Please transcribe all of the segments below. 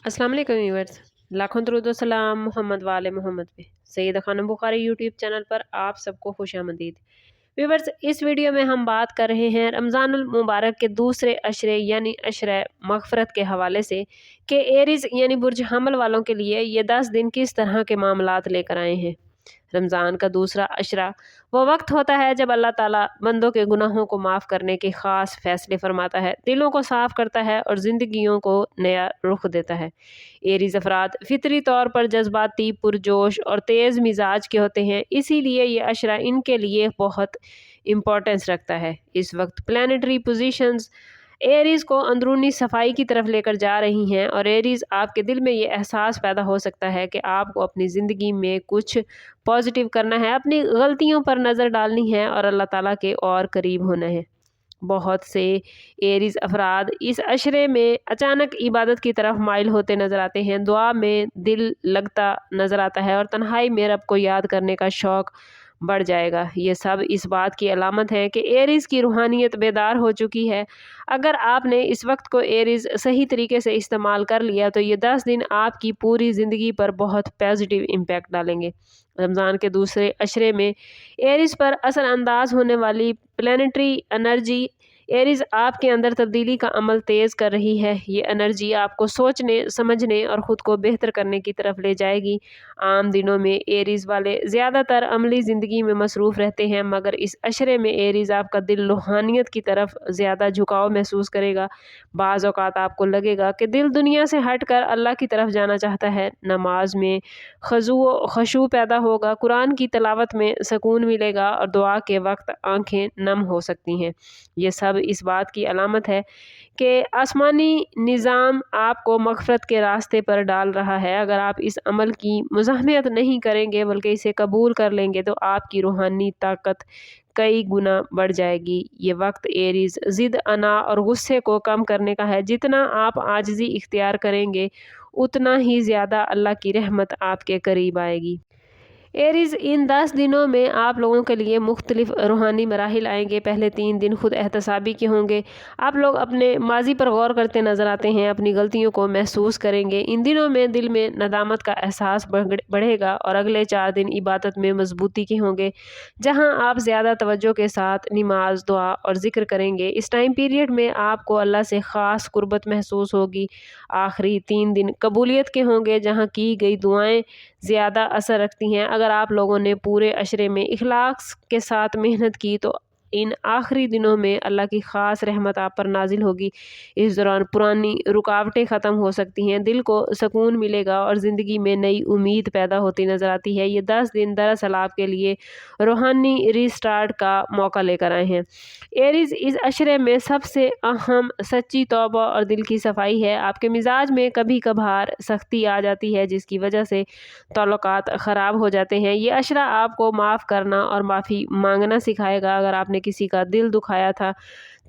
अस्सलाम वालेकुम व्यूअर्स। लाखों दरूद व सलाम मोहम्मद वाले मोहम्मद पे। सैयदा खानम बुखारी यूट्यूब चैनल पर आप सबको खुशामदीद। व्यूअर्स, इस वीडियो में हम बात कर रहे हैं रमज़ानुल मुबारक के दूसरे अशरे यानी अशरे मग़फ़रत के हवाले से कि एरीज़ यानी बुर्ज हमल वालों के लिए ये 10 दिन किस तरह के मामलात लेकर आए हैं। रमज़ान का दूसरा अशरा वो वक्त होता है जब अल्लाह ताला बंदों के गुनाहों को माफ़ करने के ख़ास फ़ैसले फरमाता है, दिलों को साफ़ करता है और ज़िंदगियों को नया रुख देता है। एरीज़ अफराद फितरी तौर पर जज्बाती, पुरजोश और तेज़ मिजाज के होते हैं, इसीलिए ये अशरा इनके लिए बहुत इम्पोर्टेंस रखता है। इस वक्त प्लानिटरी पोजीशंस एरीज़ को अंदरूनी सफाई की तरफ लेकर जा रही हैं और एरीज़ आपके दिल में ये एहसास पैदा हो सकता है कि आपको अपनी ज़िंदगी में कुछ पॉजिटिव करना है, अपनी गलतियों पर नज़र डालनी है और अल्लाह ताला के और करीब होना है। बहुत से एरीज़ अफराद इस अशरे में अचानक इबादत की तरफ माइल होते नज़र आते हैं, दुआ में दिल लगता नज़र आता है और तन्हाई में रब को याद करने का शौक़ बढ़ जाएगा। ये सब इस बात की अलामत है कि एरीज़ की रूहानियत बेदार हो चुकी है। अगर आपने इस वक्त को एरीज़ सही तरीके से इस्तेमाल कर लिया तो ये 10 दिन आपकी पूरी ज़िंदगी पर बहुत पॉजिटिव इम्पैक्ट डालेंगे। रमज़ान के दूसरे अशरे में एरीज़ पर असरअंदाज होने वाली प्लानिटरी एनर्जी एरीज़ आपके अंदर तब्दीली का अमल तेज़ कर रही है। ये एनर्जी आपको सोचने, समझने और ख़ुद को बेहतर करने की तरफ ले जाएगी। आम दिनों में एरीज़ वाले ज़्यादातर अमली ज़िंदगी में मसरूफ़ रहते हैं, मगर इस अशरे में एरीज़ आपका दिल रूहानियत की तरफ ज़्यादा झुकाव महसूस करेगा। बाज़ औक़ात आपको लगेगा कि दिल दुनिया से हट कर अल्लाह की तरफ जाना चाहता है। नमाज में खशू पैदा होगा, कुरान की तिलावत में सुकून मिलेगा और दुआ के वक्त आँखें नम हो सकती हैं। ये सब इस बात की अलामत है कि आसमानी निज़ाम आपको मग़फ़रत के रास्ते पर डाल रहा है। अगर आप इस अमल की मुज़ाहमत नहीं करेंगे बल्कि इसे कबूल कर लेंगे तो आपकी रूहानी ताकत कई गुना बढ़ जाएगी। ये वक्त एरीज़ ज़िद, अना और गुस्से को कम करने का है। जितना आप आजिज़ी इख्तियार करेंगे उतना ही ज़्यादा अल्लाह की रहमत आपके करीब आएगी। एरीज़, इन 10 दिनों में आप लोगों के लिए मुख्तलिफ रूहानी मराहिल आएंगे। पहले 3 दिन खुद एहतसाबी के होंगे। आप लोग अपने माजी पर गौर करते नज़र आते हैं, अपनी गलतियों को महसूस करेंगे। इन दिनों में दिल में नदामत का एहसास बढ़ेगा और अगले 4 दिन इबादत में मजबूती के होंगे, जहां आप ज़्यादा तवज्जो के साथ नमाज, दुआ और ज़िक्र करेंगे। इस टाइम पीरियड में आपको अल्लाह से ख़ास कुर्बत महसूस होगी। आखिरी 3 दिन कबूलियत के होंगे, जहाँ की गई दुआएँ ज़्यादा असर रखती हैं। अगर आप लोगों ने पूरे अशरे में इखलास के साथ मेहनत की तो इन आखिरी दिनों में अल्लाह की ख़ास रहमत आप पर नाजिल होगी। इस दौरान पुरानी रुकावटें ख़त्म हो सकती हैं, दिल को सुकून मिलेगा और ज़िंदगी में नई उम्मीद पैदा होती नज़र आती है। ये 10 दिन दरअसल आपके लिए रूहानी रीस्टार्ट का मौका लेकर आए हैं। एरीज़, इस अशरे में सबसे अहम सच्ची तौबा और दिल की सफाई है। आपके मिजाज में कभी कभार सख्ती आ जाती है, जिसकी वजह से ताल्लुकात ख़राब हो जाते हैं। ये अशरा आपको माफ़ करना और माफ़ी मांगना सिखाएगा। अगर आपने किसी का दिल दुखाया था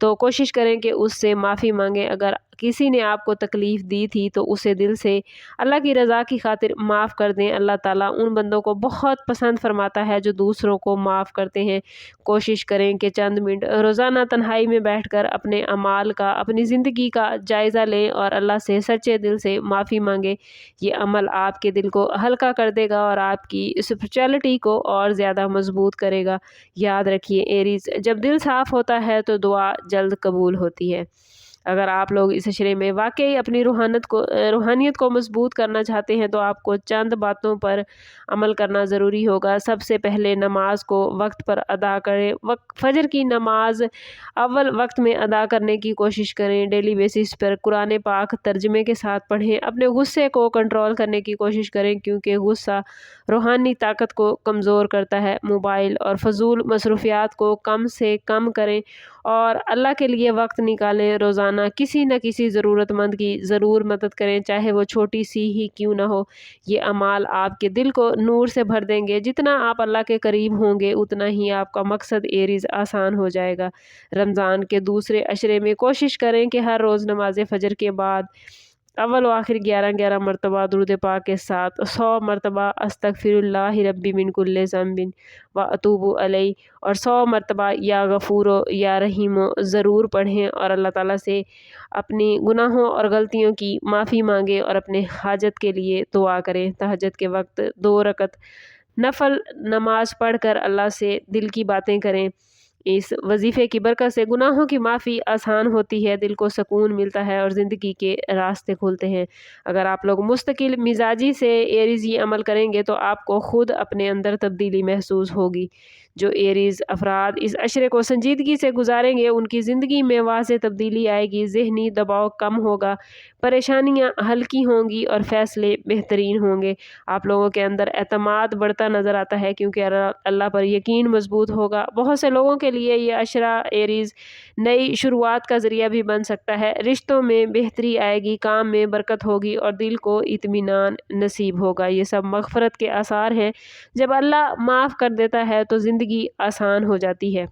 तो कोशिश करें कि उससे माफ़ी मांगें। अगर किसी ने आपको तकलीफ़ दी थी तो उसे दिल से अल्लाह की रज़ा की खातिर माफ़ कर दें। अल्लाह ताला उन बंदों को बहुत पसंद फरमाता है जो दूसरों को माफ़ करते हैं। कोशिश करें कि चंद मिनट रोज़ाना तन्हाई में बैठकर अपने अमाल का, अपनी ज़िंदगी का जायज़ा लें और अल्लाह से सच्चे दिल से माफ़ी मांगें। ये अमल आपके दिल को हल्का कर देगा और आपकी स्पिरिचुअलिटी को और ज़्यादा मजबूत करेगा। याद रखिए एरीज़, जब दिल साफ़ होता है तो दुआ जल्द कबूल होती है। अगर आप लोग इस अशरे में वाकई अपनी रूहानियत को मजबूत करना चाहते हैं तो आपको चंद बातों पर अमल करना ज़रूरी होगा। सबसे पहले नमाज को वक्त पर अदा करें। फजर की नमाज अव्वल वक्त में अदा करने की कोशिश करें। डेली बेसिस पर कुरान पाक तर्जमे के साथ पढ़ें। अपने गुस्से को कंट्रोल करने की कोशिश करें, क्योंकि गुस्सा रूहानी ताकत को कमज़ोर करता है। मोबाइल और फजूल मसरूफियात को कम से कम करें और अल्लाह के लिए वक्त निकालें। रोज़ाना किसी न किसी ज़रूरतमंद की ज़रूर मदद करें, चाहे वो छोटी सी ही क्यों ना हो। ये अमाल आपके दिल को नूर से भर देंगे। जितना आप अल्लाह के करीब होंगे उतना ही आपका मकसद एरीज़ आसान हो जाएगा। रमज़ान के दूसरे अशरे में कोशिश करें कि हर रोज़ नमाज फ़जर के बाद अव्वल व आखिर 11 मरतबा दुरूद पाक के साथ 100 मरतबा अस्तगफिरुल्लाह रब्बी मिन कुल्ले ज़ंबिन व अतूबु अलैहि और 100 मरतबा या गफ़ूरो या रहीमो ज़रूर पढ़ें और अल्लाह ताला से अपनी गुनाहों और गलतियों की माफ़ी मांगे और अपने हाजत के लिए दुआ करें। तहज्जुद के वक्त 2 रकत नफल नमाज पढ़कर अल्लाह से दिल की बातें करें। इस वजीफ़े की बरकत से गुनाहों की माफ़ी आसान होती है, दिल को सुकून मिलता है और ज़िंदगी के रास्ते खुलते हैं। अगर आप लोग मुस्तकिल मिजाजी से एरीज़ ये अमल करेंगे तो आपको ख़ुद अपने अंदर तब्दीली महसूस होगी। जो एरीज़ अफराद इस अशरे को संजीदगी से गुजारेंगे उनकी ज़िंदगी में वाज़ेह तब्दीली आएगी, ज़हनी दबाव कम होगा, परेशानियाँ हल्की होंगी और फ़ैसले बेहतरीन होंगे। आप लोगों के अंदर एतमाद बढ़ता नज़र आता है क्योंकि अल्लाह पर यकीन मजबूत होगा। बहुत से लोगों के लिए ये अशरा एरीज़ नई शुरुआत का ज़रिया भी बन सकता है। रिश्तों में बेहतरी आएगी, काम में बरकत होगी और दिल को इत्मीनान नसीब होगा। ये सब मग़फ़रत के आसार हैं। जब अल्लाह माफ़ कर देता है तो ज़िंदगी आसान हो जाती है।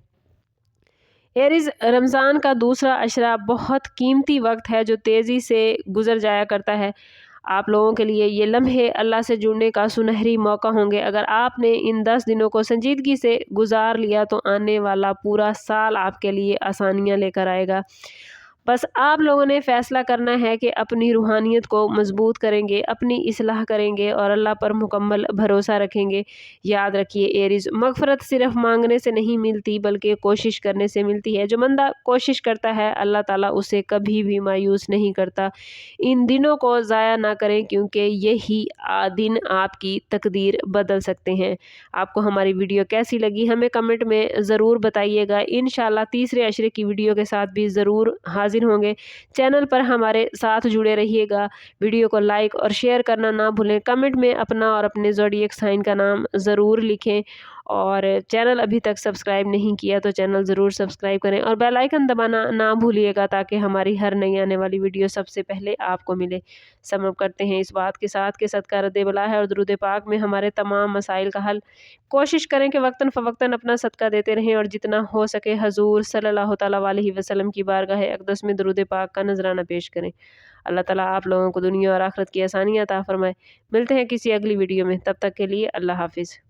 एरीज़ रमज़ान का दूसरा अशरा बहुत कीमती वक्त है जो तेज़ी से गुज़र जाया करता है। आप लोगों के लिए ये लम्हे अल्लाह से जुड़ने का सुनहरी मौका होंगे। अगर आपने इन 10 दिनों को संजीदगी से गुजार लिया तो आने वाला पूरा साल आपके लिए आसानियाँ लेकर आएगा। बस आप लोगों ने फ़ैसला करना है कि अपनी रूहानियत को मजबूत करेंगे, अपनी इस्लाह करेंगे और अल्लाह पर मुकम्मल भरोसा रखेंगे। याद रखिए एरीज़ मग़फ़रत सिर्फ़ मांगने से नहीं मिलती बल्कि कोशिश करने से मिलती है। जो बंदा कोशिश करता है अल्लाह ताला उसे कभी भी मायूस नहीं करता। इन दिनों को ज़ाया ना करें क्योंकि यही दिन आपकी तकदीर बदल सकते हैं। आपको हमारी वीडियो कैसी लगी हमें कमेंट में ज़रूर बताइएगा। इंशाल्लाह तीसरे अशरे की वीडियो के साथ भी ज़रूर हाजिर होंगे। चैनल पर हमारे साथ जुड़े रहिएगा। वीडियो को लाइक और शेयर करना ना भूलें। कमेंट में अपना और अपने ज़ोडिएक साइन का नाम ज़रूर लिखें और चैनल अभी तक सब्सक्राइब नहीं किया तो चैनल ज़रूर सब्सक्राइब करें और बेल आइकन दबाना ना भूलिएगा ताकि हमारी हर नई आने वाली वीडियो सबसे पहले आपको मिले। समझ करते हैं इस बात के साथ कि सदका रद्द बला है और दुरूद पाक में हमारे तमाम मसाइल का हल। कोशिश करें कि वक्तन फ़वक्तन अपना सदका देते रहें और जितना हो सके हजूर सल्लल्लाहु तआला अलैहि वसल्लम की बारगाह अक़दस में दुरूद पाक का नजराना पेश करें। अल्लाह ताला आप लोगों को दुनिया और आखिरत की आसानियाँ अता फरमाए। मिलते हैं किसी अगली वीडियो में, तब तक के लिए अल्लाह हाफ़िज़।